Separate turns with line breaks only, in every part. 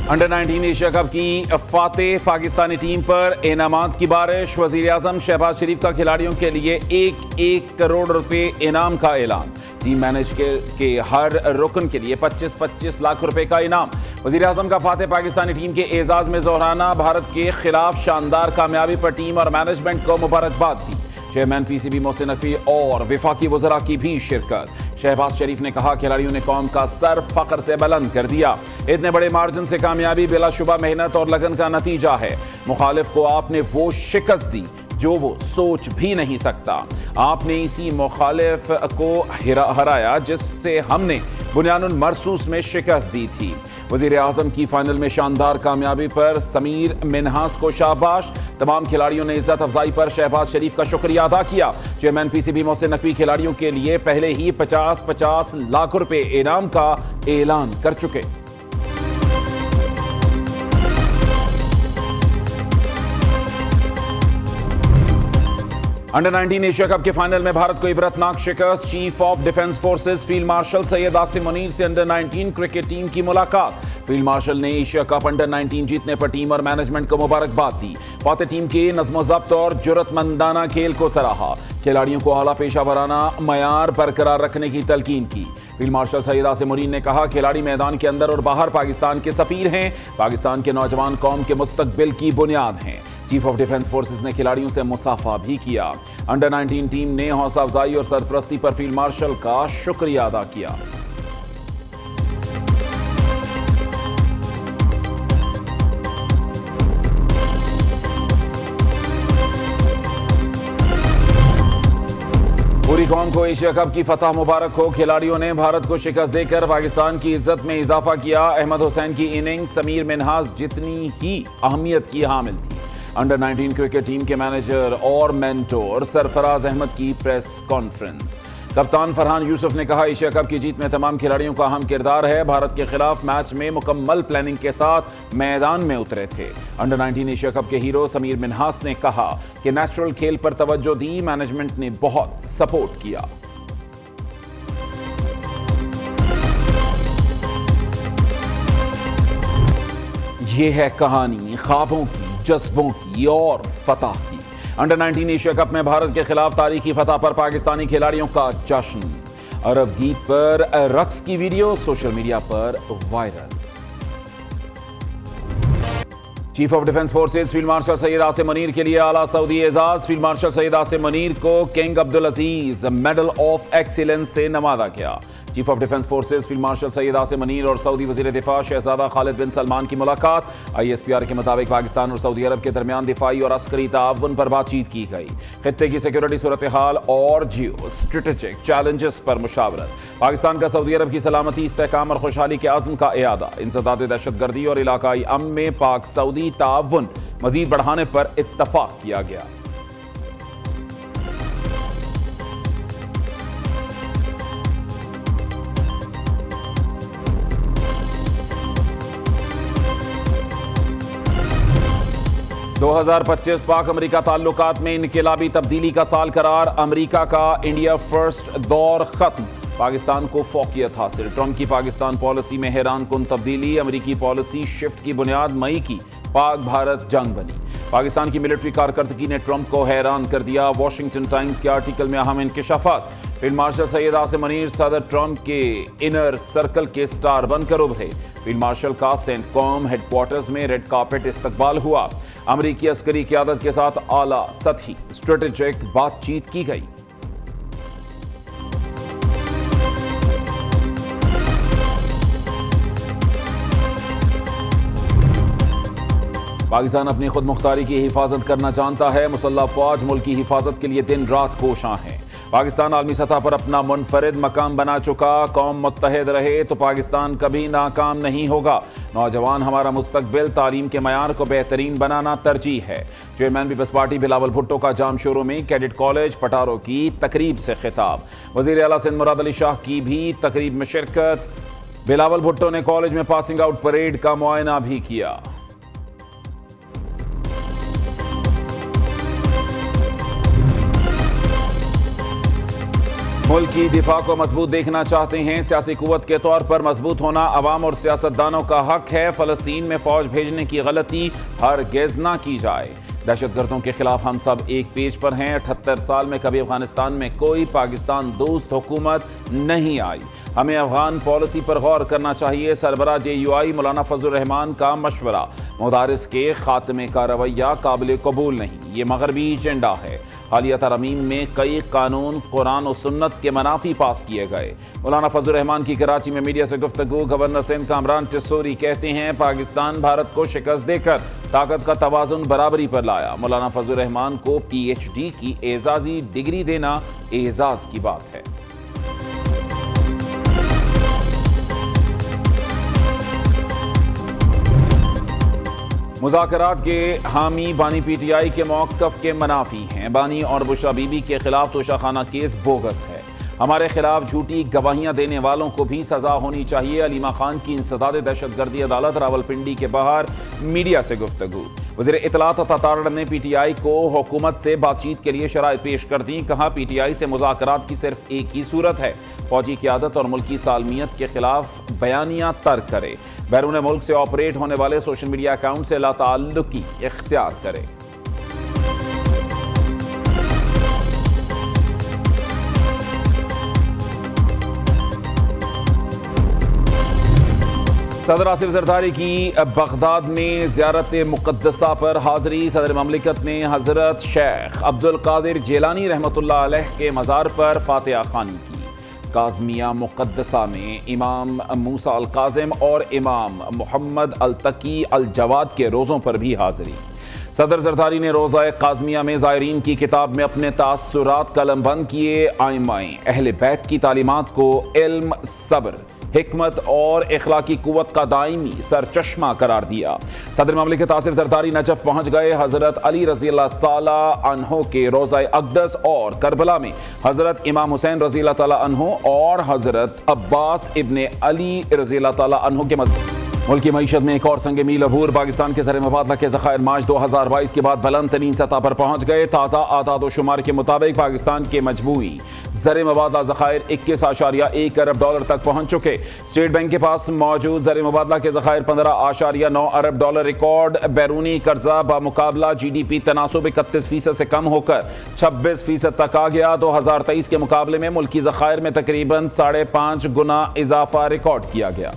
Under 19 Asia cup की Fateh Pakistani team पर इनामात की बारिश। वजीर आजम शहबाज शरीफ का खिलाड़ियों के लिए 1 करोड़ रुपए इनाम का ऐलान। टीम मैनेज के हर रुकन के लिए 25-25 लाख रुपए का इनाम। वजीर आजम का फातेह पाकिस्तानी टीम के एजाज में जोहराना। भारत के खिलाफ शानदार कामयाबी पर टीम और मैनेजमेंट को मुबारकबाद दी। चेयरमैन पीसीबी मोहसिन नकवी और विफाकी वज़रा की भी शिरकत। शहबाज शरीफ ने कहा खिलाड़ियों ने कौम का सर फख्र से बुलंद कर दिया। इतने बड़े मार्जिन से कामयाबी बिलाशुबा मेहनत और लगन का नतीजा है। मुखालिफ को आपने वो शिकस्त दी जो वो सोच भी नहीं सकता। आपने इसी मुखालिफ को हराया जिससे हमने बुनियानुल मरसूस में शिकस्त दी थी। वजीर आजम की फाइनल में शानदार कामयाबी पर समीर मिन्हास को शाबाश। तमाम खिलाड़ियों ने इज्जत अफजाई पर शहबाज शरीफ का शुक्रिया अदा किया। चेयरमैन पीसीबी मोहसिन नकवी खिलाड़ियों के लिए पहले ही 50-50 लाख रुपए इनाम का ऐलान कर चुके। अंडर 19 एशिया कप के फाइनल में भारत को इबरतनाक शिकस्त। Chief of defence forces field marshal Syed Asim Munir से अंडर 19 क्रिकेट टीम की मुलाकात। फील्ड मार्शल ने एशिया कप अंडर 19 जीतने पर टीम और मैनेजमेंट को मुबारकबाद दी। फातेह टीम के नज़्म-ओ-ज़ब्त और जुर्रतमंदाना खेल को सराहा। खिलाड़ियों को आला पेशा वराना मयार बरकरार रखने की तलकीन की। फील्ड मार्शल सैयद आसिम मुनीर ने कहा खिलाड़ी मैदान के अंदर और बाहर पाकिस्तान के सफीर हैं। पाकिस्तान के नौजवान कौम के मुस्तकबिल की बुनियाद हैं। चीफ ऑफ डिफेंस फोर्सेस ने खिलाड़ियों से मुसाफा भी किया। अंडर 19 टीम ने हौसला अफजाई और सरपरस्ती पर फील्ड मार्शल का शुक्रिया अदा किया। पूरी कौम को एशिया कप की फतह मुबारक हो। खिलाड़ियों ने भारत को शिकस्त देकर पाकिस्तान की इज्जत में इजाफा किया। अहमद हुसैन की इनिंग्स समीर मिन्हास जितनी ही अहमियत की हामिल थी। अंडर 19 क्रिकेट टीम के मैनेजर और मेंटोर सरफराज अहमद की प्रेस कॉन्फ्रेंस। कप्तान फरहान यूसुफ ने कहा एशिया कप की जीत में तमाम खिलाड़ियों का अहम किरदार है। भारत के खिलाफ मैच में मुकम्मल प्लानिंग के साथ मैदान में उतरे थे। अंडर 19 एशिया कप के हीरो समीर मिन्हास ने कहा कि नेचुरल खेल पर तवज्जो दी। मैनेजमेंट ने बहुत सपोर्ट किया। यह है कहानी ख्वाबों की, जज्बों की और फतह की। अंडर 19 एशिया कप में भारत के खिलाफ तारीखी फतह पर पाकिस्तानी खिलाड़ियों का जश्न। अरब गीत पर रक्स की वीडियो सोशल मीडिया पर viral. Chief of defence forces field marshal Syed Asim Munir के लिए आला सऊदी एजाज। फील्ड मार्शल सैयद आसिम मुनीर को king Abdul Aziz medal of excellence से नवाजा गया। Chief of defence forces field marshal Syed Asim Munir और सऊदी वजीर दिफा शहजादा खालिद बिन सलमान की मुलाकात। ISPR के मुताबिक पाकिस्तान और सऊदी अरब के दरमियान दिफाई और अस्करी ताउन पर बातचीत की गई। खित्ते की सिक्योरिटी सूरत हाल और जियो स्ट्रेटेजिक चैलेंजेस पर मुशावरत। पाकिस्तान का सऊदी अरब की सलामती, इस्तेहकाम और खुशहाली के आज़म का इयादा। इंसदाद दहशतगर्दी और इलाकाई अमन में पाक सऊदी ताउन मजीद बढ़ाने पर इत्तफाक किया गया। दो 2025 पाक अमेरिका ताल्लुकात में इनकिलाबी तब्दीली का साल करार। अमेरिका का इंडिया फर्स्ट दौर खत्म। पाकिस्तान को फौकियत हासिल। ट्रंप की पाकिस्तान पॉलिसी में हैरान कुन तब्दीली। अमेरिकी पॉलिसी शिफ्ट की बुनियाद मई की पाक भारत जंग बनी। पाकिस्तान की मिलिट्री कारकर्दगी ने ट्रंप को हैरान कर दिया। वॉशिंगटन टाइम्स के आर्टिकल में अहम इंकिशाफात। फील्ड मार्शल सैयद आसिम मुनीर सदर ट्रंप के इनर सर्कल के स्टार बनकर उभरे। फील्ड मार्शल का सेंटकॉम हेडक्वार्टर्स में रेड कार्पेट इस्तकबाल हुआ। अमेरिकी अस्करी क़यादत के साथ आला सतही स्ट्रेटेजिक बातचीत की गई। पाकिस्तान अपनी खुद मुख्तारी की हिफाजत करना जानता है। मुसल्लह फौज मुल्क की हिफाजत के लिए दिन रात कोशां है। पाकिस्तान आलमी सतह पर अपना मुनफरिद मकाम बना चुका। कौम मुत्तहिद रहे तो पाकिस्तान कभी नाकाम नहीं होगा। नौजवान हमारा मुस्तकबिल, तालीम के मयार को बेहतरीन बनाना तरजीह है। चेयरमैन पीपल्स पार्टी बिलावल भुट्टो का जाम शोरों में कैडेट कॉलेज पटारो की तकरीब से खिताब। वजीर आला सिंध मुराद अली शाह की भी तकरीब में शिरकत। बिलावल भुट्टो ने कॉलेज में पासिंग आउट परेड का मुआयना भी किया। मुल्क की दिफा को मजबूत देखना चाहते हैं। सियासी कुव्वत के तौर पर मजबूत होना अवाम और सियासतदानों का हक है। फलस्तीन में फौज भेजने की गलती हरगिज़ ना की जाए। दहशतगर्दों के खिलाफ हम सब एक पेज पर हैं। 78 साल में कभी अफगानिस्तान में कोई पाकिस्तान दोस्त हुकूमत नहीं आई। हमें अफगान पॉलिसी पर गौर करना चाहिए। सरबराह JUI मौलाना फजल रहमान का मशवरा। मुदारिस के खात्मे का रवैया काबिल कबूल नहीं, ये मगरबी एजेंडा है। हालिया तरमीम में कई कानून कुरान और सुन्नत के मनाफी पास किए गए। मौलाना फजल रहमान की कराची में मीडिया से गुफ्तगू। गवर्नर सिंध कामरान टिस्सोरी कहते हैं पाकिस्तान भारत को शिकस्त देकर ताकत का तवाजुन बराबरी पर लाया। मौलाना फजल रहमान को PhD की एजाजी डिग्री देना एजाज की बात है। मुज़ाकरात के हामी बानी PTI के मौक़िफ़ के मनाफी हैं। बानी और बुशरा बीबी के खिलाफ तोशाखाना केस बोगस है। हमारे खिलाफ झूठी गवाहियां देने वालों को भी सजा होनी चाहिए। अलीमा खान की इंसदाद दहशतगर्दी अदालत रावलपिंडी के बाहर मीडिया से गुफ्तगू। वज़ीर इत्तलात अता तारड़ ने PTI को हुकूमत से बातचीत के लिए शराइत पेश कर दी। कहा PTI से मुज़ाकरात की सिर्फ एक ही सूरत है, फौजी क़यादत और मुल्की सालमियत के खिलाफ बयानियां तर्क करे। बैरून मुल्क से ऑपरेट होने वाले सोशल मीडिया अकाउंट से लाताल्लुकी इख्तियार करे। सदर आसिफ जरदारी की बगदाद में ज़ियारत मुक़द्दसा पर हाज़री। सदर ममलिकत ने हज़रत शेख अब्दुल कादिर जेलानी रहमतुल्लाह अलैह के मज़ार पर फातिहा ख़ानी की। काज़मिया मुक़द्दसा में इमाम मूसा अल काज़िम और इमाम मोहम्मद अल तकी अल जवाद के रोज़ों पर भी हाज़री। सदर जरदारी ने रोज़ा काज़मिया में ज़ायरीन की किताब में अपने तासुरात कलमबंद किए। आइमाए अहले बैत की तालीमात को इल्म, सब्र, हिकमत और इखलाकी कुव्वत का दायमी सरचश्मा करार दिया। सदर ममलिकत आसिफ जरदारी नजफ पहुंच गए। हजरत अली रज़ी अल्लाह ताला अन्हो के रोज़ा अक़दस और करबला में हजरत इमाम हुसैन रज़ी अल्लाह ताला अन्हो और हजरत अब्बास इब्ने अली रज़ी अल्लाह ताला अन्हो के मुल्क की मईशत में एक और संग मील अबूर। पाकिस्तान के ज़र मुबादला के ज़खायर मार्च 2022 के बाद बुलंद तरीन सतह पर पहुंच गए। ताज़ा आदाद व शुमार के मुताबिक पाकिस्तान के मजमूई ज़र मुबादला ज़खायर 21.1 अरब डॉलर तक पहुंच चुके। स्टेट बैंक के पास मौजूद ज़र मुबादला के ज़खायर 15.9 अरब डॉलर रिकॉर्ड। बैरूनी कर्जा बामुकाबला GDP तनासुब 31% से कम होकर 26% तक आ गया। 2023 के मुकाबले में मुल्की ज़खायर में तकरीबन 5.5 गुना इजाफा रिकॉर्ड किया गया।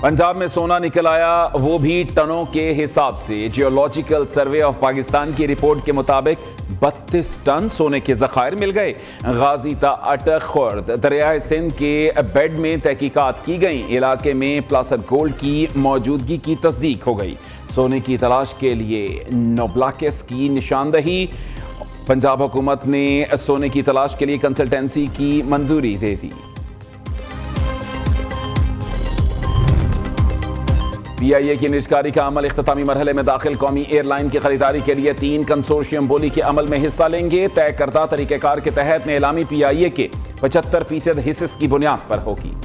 पंजाब में सोना निकल आया, वो भी टनों के हिसाब से। जियोलॉजिकल सर्वे ऑफ पाकिस्तान की रिपोर्ट के मुताबिक 32 टन सोने के ज़खायर मिल गए। गाजी ता अटक खुर्द दरियाए सिंध के बेड में तहकीकात की गई। इलाके में प्लासर गोल्ड की मौजूदगी की तस्दीक हो गई। सोने की तलाश के लिए नोब्लाकिस की निशानदही। पंजाब हुकूमत ने सोने की तलाश के लिए कंसल्टेंसी की मंजूरी दे दी। PIA की निजकारी का अमल इख्तितामी मरहले में दाखिल। कौमी एयरलाइन की खरीदारी के लिए 3 कंसोर्शियम बोली के अमल में हिस्सा लेंगे। तय करदा तरीक़ेकार के तहत नीलामी PIA के 75% हिस्से की बुनियाद पर होगी।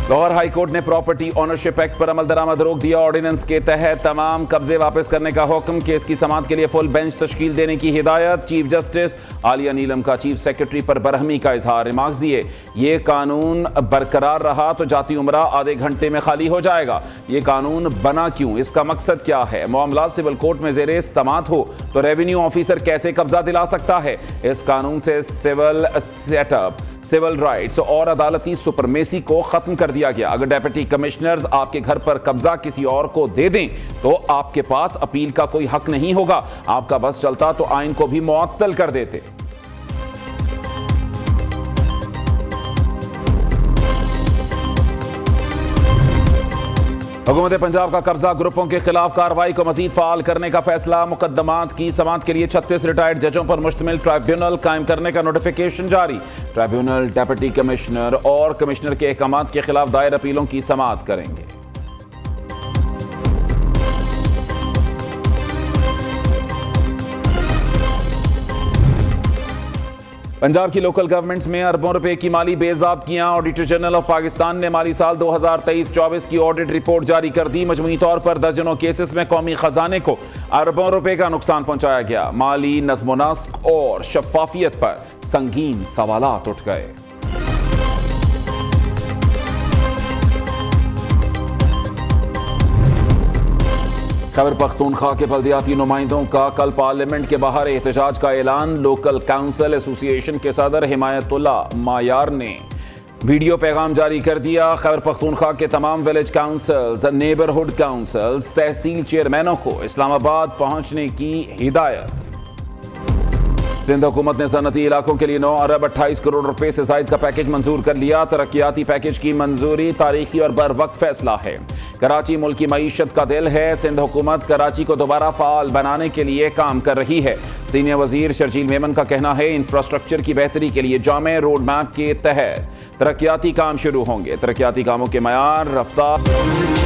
लाहौर हाई कोर्ट ने प्रॉपर्टी ओनरशिप एक्ट पर अमल दरामद रोक दिया। ऑर्डिनेंस के तहत तमाम कब्जे वापस करने का हुक्म। केस की समाअत के लिए फुल बेंच तश्कील देने की हिदायत। चीफ जस्टिस आलिया नीलम का चीफ सेक्रेटरी पर बरहमी का इजहार। रिमार्क्स दिए, ये कानून बरकरार रहा तो जाती उम्रा आधे घंटे में खाली हो जाएगा। ये कानून बना क्यों, इसका मकसद क्या है? मामला सिविल कोर्ट में ज़ेरे समाअत हो तो रेवेन्यू ऑफिसर कैसे कब्जा दिला सकता है? इस कानून से सिविल सेटअप, सिविल राइट्स और अदालती सुपरमेसी को खत्म कर दिया गया। अगर डेप्यूटी कमिश्नर्स आपके घर पर कब्जा किसी और को दे दें तो आपके पास अपील का कोई हक नहीं होगा। आपका बस चलता तो आइन को भी मुअत्तल कर देते। हुकूमत पंजाब का कब्जा ग्रुपों के खिलाफ कार्रवाई को मजीद फाल करने का फैसला। मुकदमात की समाअत के लिए 36 रिटायर्ड जजों पर मुश्तमिल ट्राइब्यूनल कायम करने का नोटिफिकेशन जारी। ट्राइब्यूनल डेप्यूटी कमिश्नर और कमिश्नर के अहकामात के खिलाफ दायर अपीलों की समाअत करेंगे। पंजाब की लोकल गवर्नमेंट्स में अरबों रुपए की माली बेज़ाब्तियां। ऑडिटर जनरल ऑफ पाकिस्तान ने माली साल 2023-24 की ऑडिट रिपोर्ट जारी कर दी। मजमूई तौर पर दर्जनों केसेस में कौमी खजाने को अरबों रुपए का नुकसान पहुंचाया गया। माली नज़्म व नस्क और शफाफियत पर संगीन सवालात उठ गए। खैबर पख्तूनख्वा के बल्दियाती नुमाइंदों का कल पार्लियामेंट के बाहर एहतजाज का ऐलान। लोकल काउंसिल एसोसिएशन के सदर हिमायतुल्लाह मायार ने वीडियो पैगाम जारी कर दिया। खैबर पख्तूनख्वा के तमाम विलेज काउंसिल्स, नेबरहुड काउंसिल्स, तहसील चेयरमैनों को इस्लामाबाद पहुंचने की हिदायत। सिंध हुकूमत ने सनती इलाकों के लिए 9 अरब 28 करोड़ रुपए से जायद का पैकेज मंजूर कर लिया। तरक्याती पैकेज की मंजूरी तारीखी और बर वक्त फैसला है। कराची मुल्क की मईशत का दिल है। सिंध हुकूमत कराची को दोबारा फाल बनाने के लिए काम कर रही है। सीनियर वजीर शर्जील मेमन का कहना है, इंफ्रास्ट्रक्चर की बेहतरी के लिए जामे रोड मैप के तहत तरक्याती काम शुरू होंगे। तरक्याती कामों के मयार, रफ्तार